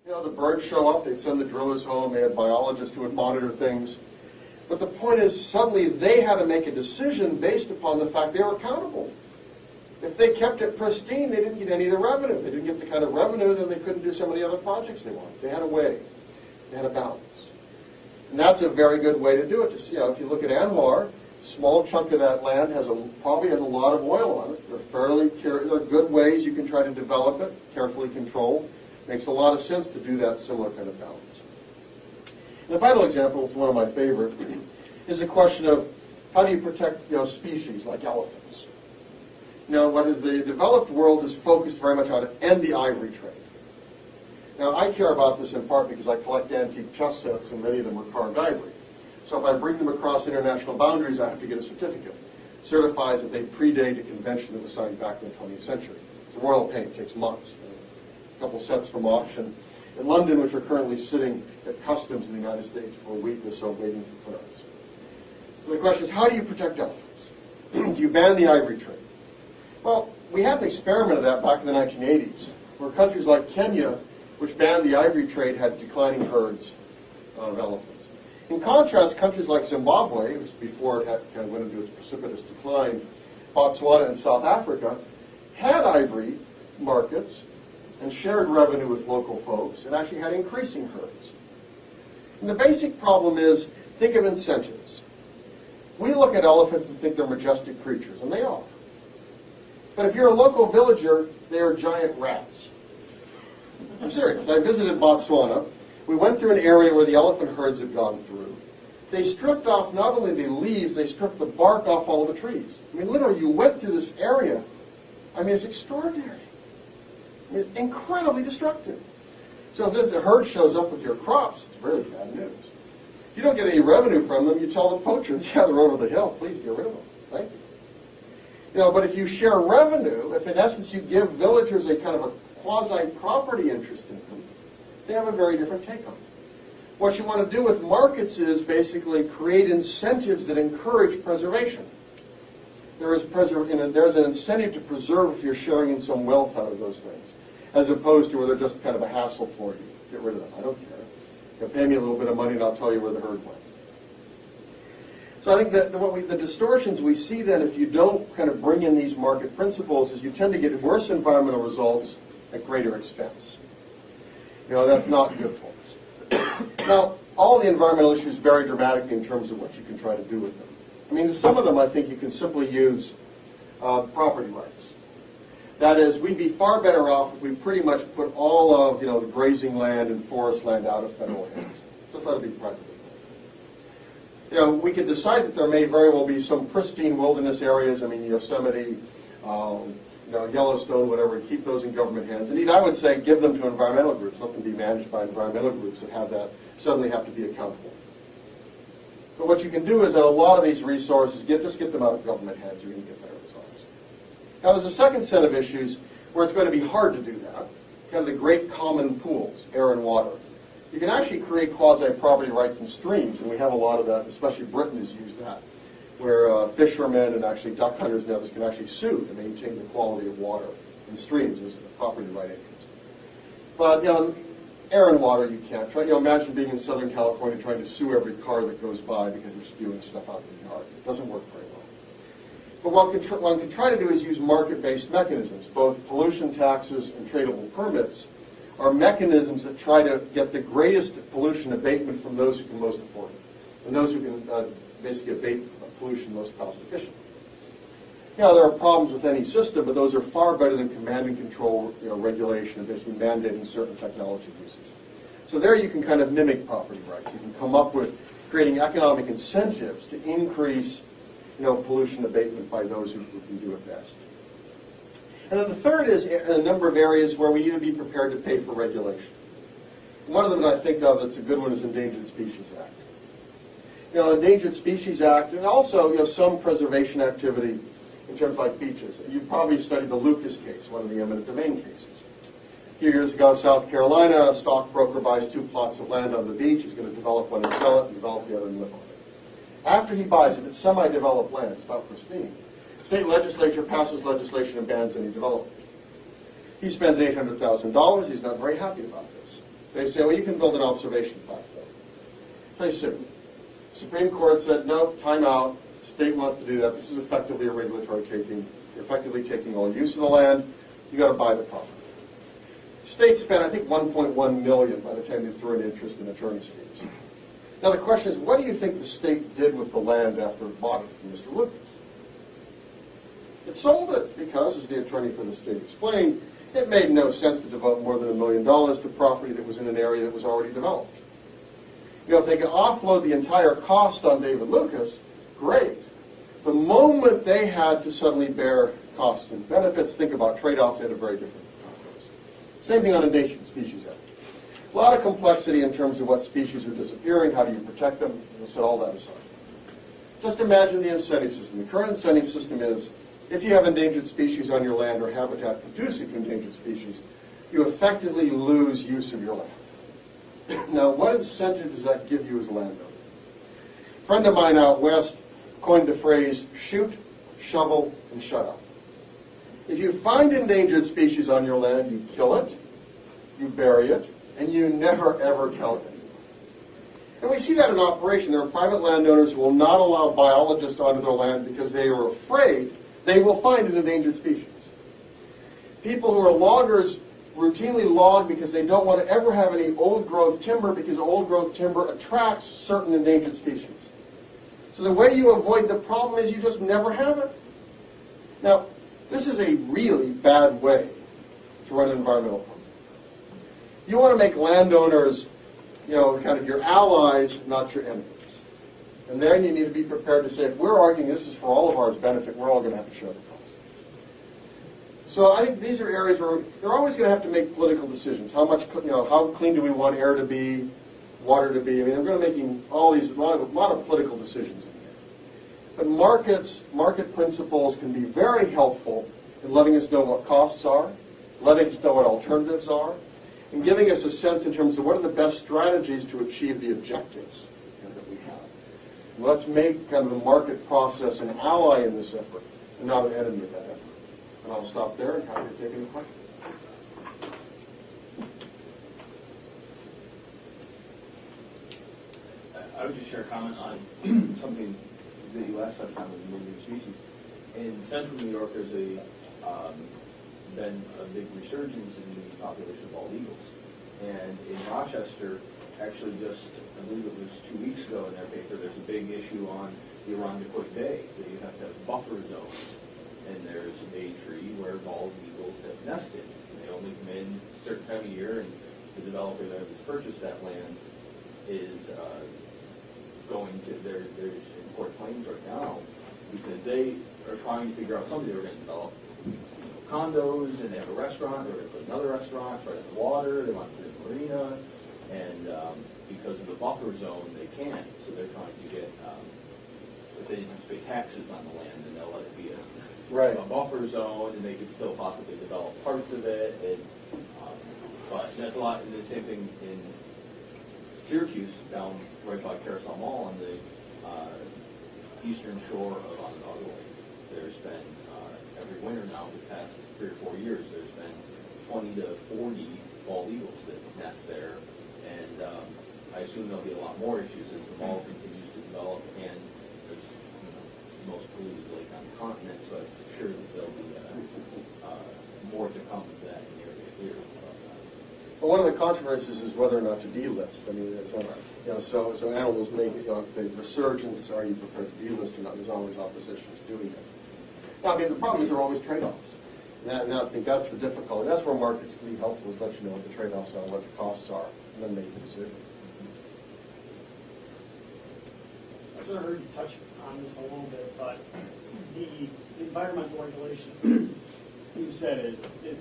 You know, the birds show up, they'd send the drillers home, they had biologists who would monitor things. But the point is, suddenly they had to make a decision based upon the fact they were accountable. If they kept it pristine, they didn't get any of the revenue. They didn't get the kind of revenue, then they couldn't do some of the other projects they wanted. They had a way. They had a balance. And that's a very good way to do it. Just, you know, if you look at Anwar, a small chunk of that land probably has a lot of oil on it. There are good ways you can try to develop it, carefully controlled. Makes a lot of sense to do that similar kind of balance. And the final example, is one of my favorite, is the question of how do you protect, species like elephants. What is the developed world is focused very much on to end the ivory trade. Now, I care about this in part because I collect antique chess sets, and many of them are carved ivory. So if I bring them across international boundaries, I have to get a certificate. It certifies that they predate a convention that was signed back in the 20th century. It's a royal paint, takes months. A couple sets from auction in London, which are currently sitting at customs in the United States for a week or so waiting for clearance. So the question is, how do you protect elephants? Do you ban the ivory trade? Well, we had an experiment of that back in the 1980s, where countries like Kenya, which banned the ivory trade, had declining herds of elephants. In contrast, countries like Zimbabwe, which before it had kind of went into its precipitous decline, Botswana and South Africa, had ivory markets and shared revenue with local folks, and actually had increasing herds. And the basic problem is, think of incentives. We look at elephants and think they're majestic creatures, and they are. But if you're a local villager, they are giant rats. I'm serious. I visited Botswana. We went through an area where the elephant herds had gone through. They stripped off not only the leaves, they stripped the bark off all the trees. I mean, literally, you went through this area. I mean, it's extraordinary. It's incredibly destructive. So if the herd shows up with your crops, it's really bad news. If you don't get any revenue from them, you tell the poachers, yeah, they're over the hill, please get rid of them. Thank you. But if you share revenue, if in essence you give villagers a kind of a quasi-property interest in them, they have a very different take on it. What you want to do with markets is basically create incentives that encourage preservation. There's an incentive to preserve if you're sharing in some wealth out of those things, as opposed to where they're just kind of a hassle for you. Get rid of them. I don't care. You pay me a little bit of money and I'll tell you where the herd went. So I think that the distortions we see then, if you don't kind of bring in these market principles, is you tend to get worse environmental results at greater expense. That's not good for us. Now, all the environmental issues vary dramatically in terms of what you can try to do with them. I mean, some of them I think you can simply use property rights. That is, we'd be far better off if we pretty much put all of the grazing land and forest land out of federal hands. Just let it be privately owned. We could decide that there may very well be some pristine wilderness areas. I mean, Yosemite, Yellowstone, whatever. Keep those in government hands. Indeed, I would say give them to environmental groups. Let them be managed by environmental groups that suddenly have to be accountable. But what you can do is that a lot of these resources, just get them out of government hands. You're going to get better results. Now, there's a second set of issues where it's going to be hard to do that. Kind of the great common pools, air and water. You can actually create quasi-property rights in streams, and we have a lot of that, especially Britain has used that, where fishermen and actually duck hunters and others can actually sue to maintain the quality of water in streams as a property right interest. But, air and water you can't. Imagine being in Southern California trying to sue every car that goes by because they're spewing stuff out in the yard. It doesn't work very well. But what one can try to do is use market-based mechanisms. Both pollution taxes and tradable permits are mechanisms that try to get the greatest pollution abatement from those who can most afford it, and those who can basically abate pollution most cost efficiently. There are problems with any system, but those are far better than command and control regulation and basically mandating certain technology uses. So there you can kind of mimic property rights. You can come up with creating economic incentives to increase pollution abatement by those who can do it best. And then the third is a number of areas where we need to be prepared to pay for regulation. One of them that I think of that's a good one is Endangered Species Act. Endangered Species Act, and also some preservation activity in terms like beaches. You've probably studied the Lucas case, one of the eminent domain cases. A few years ago, South Carolina, a stockbroker buys 2 plots of land on the beach. He's going to develop one and sell it, and develop the other and live on it. After he buys it, it's semi-developed land. It's not pristine. State legislature passes legislation and bans any development. He spends $800,000. He's not very happy about this. They say, well, you can build an observation platform. Very simple. Supreme Court said, no, time out. State wants to do that. This is effectively a regulatory taking. You're effectively taking all use of the land. You got to buy the property. State spent, I think, $1.1 million by the time they threw in interest and attorney's fees. Now the question is, what do you think the state did with the land after it bought it from Mr. Lucas? It sold it because, as the attorney for the state explained, it made no sense to devote more than $1 million to property that was in an area that was already developed. You know, if they could offload the entire cost on David Lucas, great. The moment they had to suddenly bear costs and benefits, think about trade-offs, they had a very different calculus. Same thing on Endangered Species Act. A lot of complexity in terms of what species are disappearing, how do you protect them, we'll set all that aside. Just imagine the incentive system. The current incentive system is, if you have endangered species on your land or habitat conducive to endangered species, you effectively lose use of your land. Now, what incentive does that give you as a landowner? A friend of mine out west coined the phrase, shoot, shovel, and shut up. If you find endangered species on your land, you kill it, you bury it, and you never, ever tell anyone. And we see that in operation. There are private landowners who will not allow biologists onto their land because they are afraid they will find an endangered species. People who are loggers routinely log because they don't want to ever have any old-growth timber because old-growth timber attracts certain endangered species. So the way you avoid the problem is you just never have it. Now, this is a really bad way to run an environmental program. You want to make landowners, you know, kind of your allies, not your enemies. And then you need to be prepared to say, if we're arguing this is for all of ours benefit, we're all going to have to share the cost. So I think these are areas where they're always going to have to make political decisions. How much, you know, how clean do we want air to be, water to be? I mean, they're going to be making all these, a lot of political decisions in here. But market principles can be very helpful in letting us know what costs are, letting us know what alternatives are, and giving us a sense in terms of what are the best strategies to achieve the objectives that we have. And let's make kind of the market process an ally in this effort and not an enemy of that effort. And I'll stop there and happy to take any questions. I would just share a comment on something that you last touched on with endangered species. In central New York, there's been a big resurgence in the population of bald eagles. And in Rochester, actually just, I believe it was 2 weeks ago in their paper, there's a big issue on the Irondequoit Bay, that you have to have buffer zones. And there's a bay tree where bald eagles have nested. And they only come in a certain time of year, and the developer that has purchased that land is going to, there's in court claims right now, because they are trying to figure out something. They were going to develop condos, and they have a restaurant. They're going to put another restaurant right in the water. They want to put in a marina, and because of the buffer zone, they can't. So they're trying to get, if they didn't have to pay taxes on the land, then they'll let it be a buffer zone, and they could still possibly develop parts of it. And, but that's a lot. And the same thing in Syracuse, down right by Carousel Mall on the eastern shore of Onondaga Lake. There's been every winter now, the past 3 or 4 years, there's been 20 to 40 bald eagles that nest there, and I assume there'll be a lot more issues as the mall continues to develop, and there's it's the most polluted lake on the continent, so I'm sure that there'll be more to come with that in the area here. Well, one of the controversies is whether or not to delist. I mean, it's not, you know, so animals make, you know, the resurgence. Are you prepared to delist or not? There's always opposition to doing it. Now, I mean, the problem is there are always trade-offs. And I think that's the difficulty. That's where markets can be helpful, is let you know what the trade-offs are, what the costs are, and then make the decision. I sort of heard you touch on this a little bit, but the environmental regulation you said is